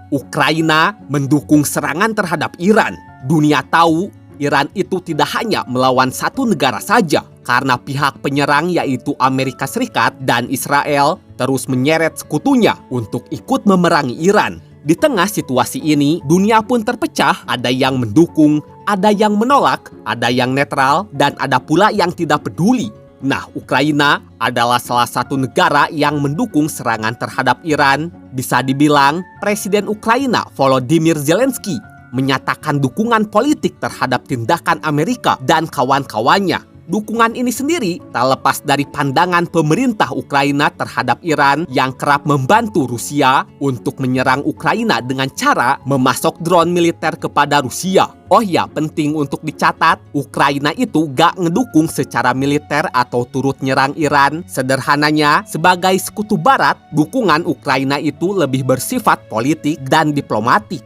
Ukraina mendukung serangan terhadap Iran. Dunia tahu Iran itu tidak hanya melawan satu negara saja, karena pihak penyerang yaitu Amerika Serikat dan Israel terus menyeret sekutunya untuk ikut memerangi Iran. Di tengah situasi ini, dunia pun terpecah, ada yang mendukung, ada yang menolak, ada yang netral, dan ada pula yang tidak peduli. Nah, Ukraina adalah salah satu negara yang mendukung serangan terhadap Iran. Bisa dibilang, Presiden Ukraina Volodymyr Zelensky menyatakan dukungan politik terhadap tindakan Amerika dan kawan-kawannya. Dukungan ini sendiri tak lepas dari pandangan pemerintah Ukraina terhadap Iran yang kerap membantu Rusia untuk menyerang Ukraina dengan cara memasok drone militer kepada Rusia. Oh ya, penting untuk dicatat, Ukraina itu gak ngedukung secara militer atau turut nyerang Iran. Sederhananya, sebagai sekutu barat, dukungan Ukraina itu lebih bersifat politik dan diplomatik.